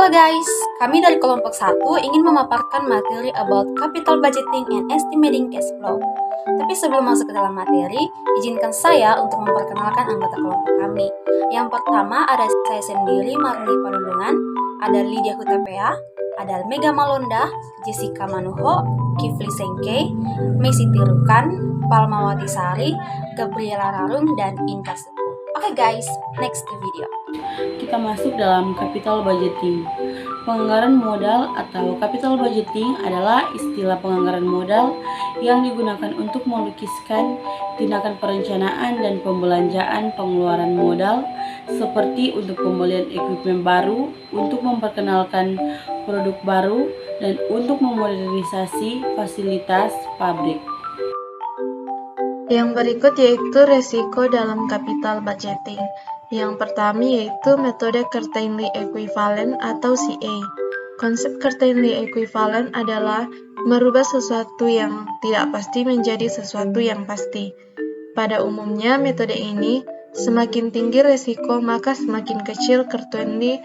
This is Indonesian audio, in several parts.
Halo guys, kami dari kelompok 1 ingin memaparkan materi about capital budgeting and estimating cash flow. Tapi sebelum masuk ke dalam materi, izinkan saya untuk memperkenalkan anggota kelompok kami. Yang pertama ada saya sendiri, Marli Panulungan, ada Lydia Hutapea, ada Mega Malonda, Jessica Manuho, Kifli Sengke, Messi Tirukan, Palmawati Sari, Gabriela Rarung, dan Inka Sepu. Oke guys, next video. Kita masuk dalam capital budgeting. Penganggaran modal atau capital budgeting adalah istilah penganggaran modal yang digunakan untuk melukiskan tindakan perencanaan dan pembelanjaan pengeluaran modal seperti untuk pembelian equipment baru, untuk memperkenalkan produk baru, dan untuk memodernisasi fasilitas pabrik. Yang berikut yaitu resiko dalam capital budgeting. Yang pertama yaitu metode Certainly Equivalent atau CA. Konsep Certainly Equivalent adalah merubah sesuatu yang tidak pasti menjadi sesuatu yang pasti. Pada umumnya, metode ini semakin tinggi resiko, maka semakin kecil Certainly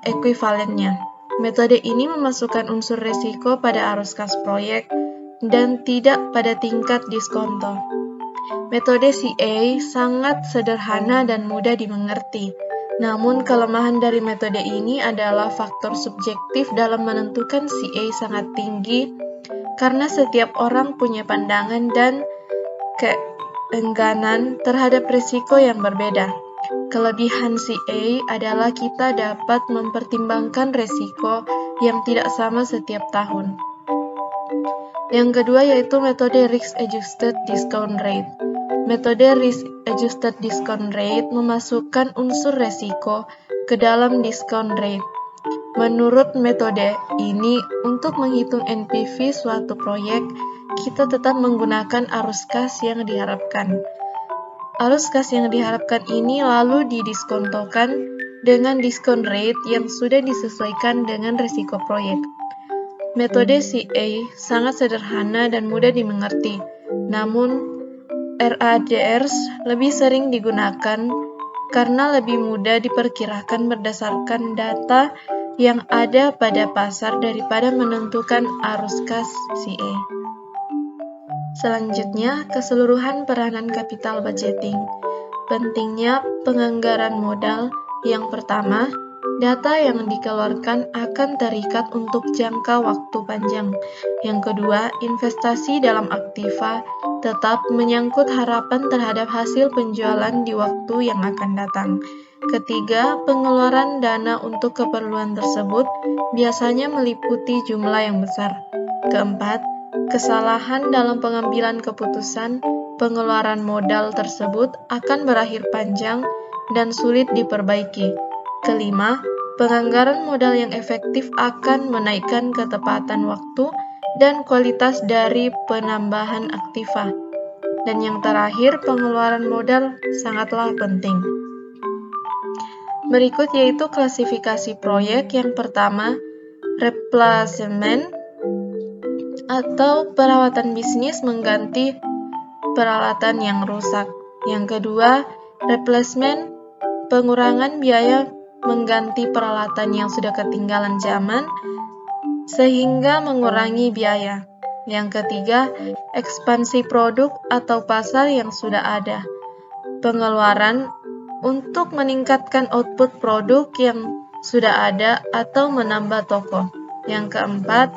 Equivalent-nya. Metode ini memasukkan unsur resiko pada arus kas proyek dan tidak pada tingkat diskonto. Metode CA sangat sederhana dan mudah dimengerti. Namun kelemahan dari metode ini adalah faktor subjektif dalam menentukan CA sangat tinggi karena setiap orang punya pandangan dan keengganan terhadap risiko yang berbeda. Kelebihan CA adalah kita dapat mempertimbangkan risiko yang tidak sama setiap tahun. Yang kedua yaitu metode Risk Adjusted Discount Rate. Metode Risk Adjusted Discount Rate memasukkan unsur resiko ke dalam discount rate. Menurut metode ini, untuk menghitung NPV suatu proyek, kita tetap menggunakan arus kas yang diharapkan. Arus kas yang diharapkan ini lalu didiskontokan dengan discount rate yang sudah disesuaikan dengan risiko proyek. Metode CA sangat sederhana dan mudah dimengerti, namun RADRs lebih sering digunakan karena lebih mudah diperkirakan berdasarkan data yang ada pada pasar daripada menentukan arus kas CA. Selanjutnya, keseluruhan peranan capital budgeting. Pentingnya penganggaran modal. Yang pertama, data yang dikeluarkan akan terikat untuk jangka waktu panjang. Yang kedua, investasi dalam aktiva tetap menyangkut harapan terhadap hasil penjualan di waktu yang akan datang. Ketiga, pengeluaran dana untuk keperluan tersebut biasanya meliputi jumlah yang besar. Keempat, kesalahan dalam pengambilan keputusan pengeluaran modal tersebut akan berakhir panjang dan sulit diperbaiki. Kelima, penganggaran modal yang efektif akan menaikkan ketepatan waktu dan kualitas dari penambahan aktiva. Dan yang terakhir, pengeluaran modal sangatlah penting. Berikut yaitu klasifikasi proyek. Yang pertama, replacement atau perawatan bisnis mengganti peralatan yang rusak. Yang kedua, replacement, pengurangan biaya mengganti peralatan yang sudah ketinggalan zaman sehingga mengurangi biaya. Yang ketiga, ekspansi produk atau pasar yang sudah ada. Pengeluaran untuk meningkatkan output produk yang sudah ada atau menambah toko. Yang keempat,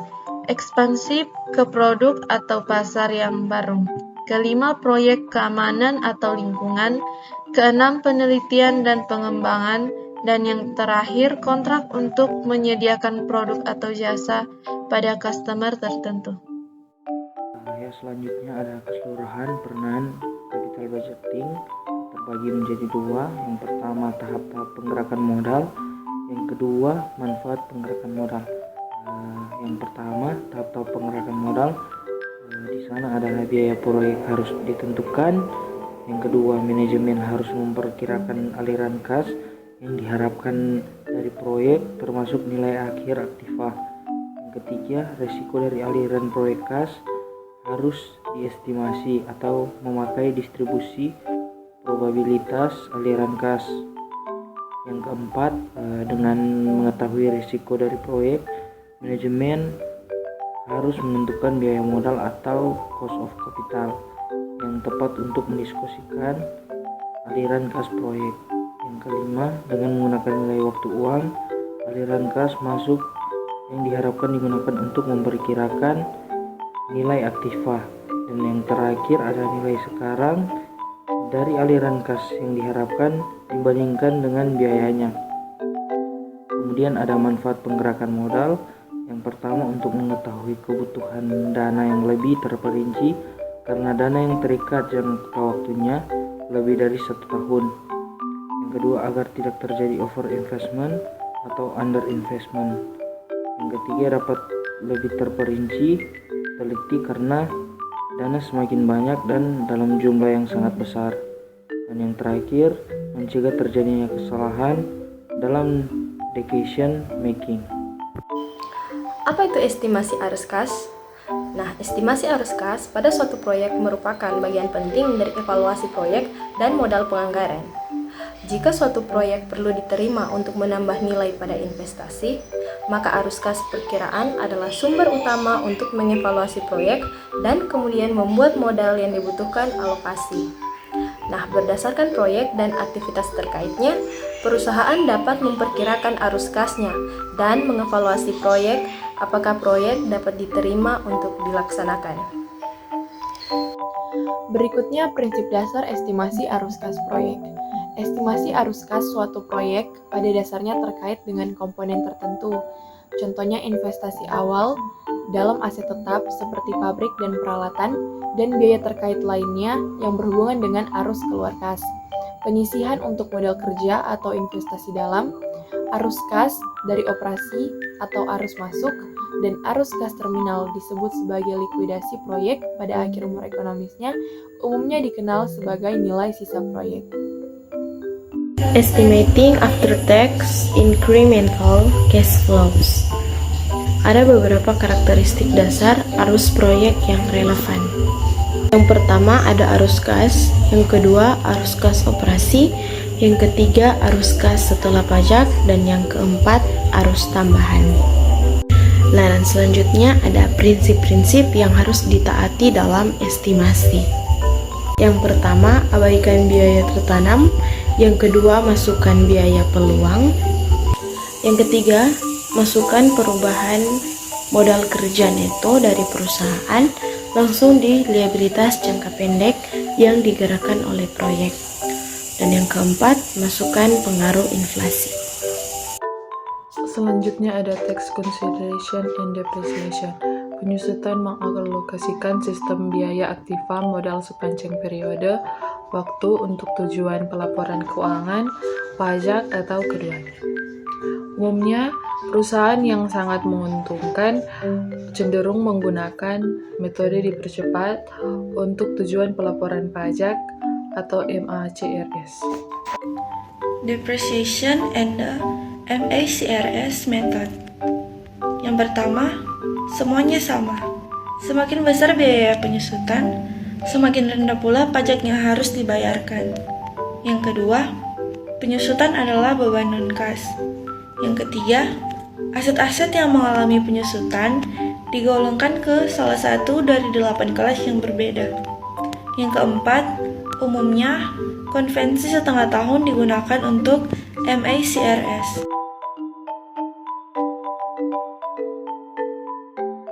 ekspansi ke produk atau pasar yang baru. Kelima, proyek keamanan atau lingkungan. Keenam, penelitian dan pengembangan. Dan yang terakhir, kontrak untuk menyediakan produk atau jasa pada customer tertentu. Selanjutnya ada keseluruhan peranan capital budgeting terbagi menjadi dua. Yang pertama, tahap-tahap penggerakan modal. Yang kedua, manfaat penggerakan modal. Yang pertama, tahap-tahap penggerakan modal. Di sana adalah biaya proyek harus ditentukan. Yang kedua, manajemen harus memperkirakan aliran kas yang diharapkan dari proyek termasuk nilai akhir aktiva. Yang ketiga, risiko dari aliran proyek kas harus diestimasi atau memakai distribusi probabilitas aliran kas. Yang keempat, dengan mengetahui risiko dari proyek, manajemen harus menentukan biaya modal atau cost of capital yang tepat untuk mendiskusikan aliran kas proyek. Yang kelima, dengan menggunakan nilai waktu uang, aliran kas masuk yang diharapkan digunakan untuk memperkirakan nilai aktiva. Dan yang terakhir ada nilai sekarang dari aliran kas yang diharapkan dibandingkan dengan biayanya. Kemudian ada manfaat penggerakan modal. Yang pertama, untuk mengetahui kebutuhan dana yang lebih terperinci karena dana yang terikat jangka waktunya lebih dari 1 tahun. Yang kedua, agar tidak terjadi over investment atau under investment. Yang ketiga, dapat lebih terperinci teliti karena dana semakin banyak dan dalam jumlah yang sangat besar. Dan yang terakhir, mencegah terjadinya kesalahan dalam decision making. Apa itu estimasi arus kas? Nah, estimasi arus kas pada suatu proyek merupakan bagian penting dari evaluasi proyek dan modal penganggaran. Jika suatu proyek perlu diterima untuk menambah nilai pada investasi, maka arus kas perkiraan adalah sumber utama untuk mengevaluasi proyek dan kemudian membuat modal yang dibutuhkan alokasi. Nah, berdasarkan proyek dan aktivitas terkaitnya, perusahaan dapat memperkirakan arus kasnya dan mengevaluasi proyek apakah proyek dapat diterima untuk dilaksanakan. Berikutnya prinsip dasar estimasi arus kas proyek. Estimasi arus kas suatu proyek pada dasarnya terkait dengan komponen tertentu. Contohnya investasi awal dalam aset tetap seperti pabrik dan peralatan, dan biaya terkait lainnya yang berhubungan dengan arus keluar kas. Penyisihan untuk modal kerja atau investasi dalam, arus kas dari operasi atau arus masuk, dan arus kas terminal disebut sebagai likuidasi proyek pada akhir umur ekonomisnya, umumnya dikenal sebagai nilai sisa proyek. Estimating after tax incremental cash flows. Ada beberapa karakteristik dasar arus proyek yang relevan. Yang pertama ada arus kas, yang kedua arus kas operasi, yang ketiga arus kas setelah pajak, dan yang keempat arus tambahan. Nah, dan selanjutnya ada prinsip-prinsip yang harus ditaati dalam estimasi. Yang pertama, abaikan biaya tertanam. Yang kedua, masukkan biaya peluang. Yang ketiga, masukkan perubahan modal kerja neto dari perusahaan langsung di liabilitas jangka pendek yang digerakkan oleh proyek. Dan yang keempat, masukkan pengaruh inflasi. Selanjutnya ada tax consideration and depreciation. Penyusutan mengalokasikan sistem biaya aktiva modal sepanjang periode waktu untuk tujuan pelaporan keuangan, pajak, atau keduanya. Umumnya, perusahaan yang sangat menguntungkan cenderung menggunakan metode dipercepat untuk tujuan pelaporan pajak atau MACRS. Depreciation and the MACRS method. Yang pertama, semuanya sama. Semakin besar biaya penyusutan, semakin rendah pula pajak yang harus dibayarkan. Yang kedua, penyusutan adalah beban non-kas. Yang ketiga, aset-aset yang mengalami penyusutan digolongkan ke salah satu dari 8 kelas yang berbeda. Yang keempat, umumnya konvensi setengah tahun digunakan untuk MACRS.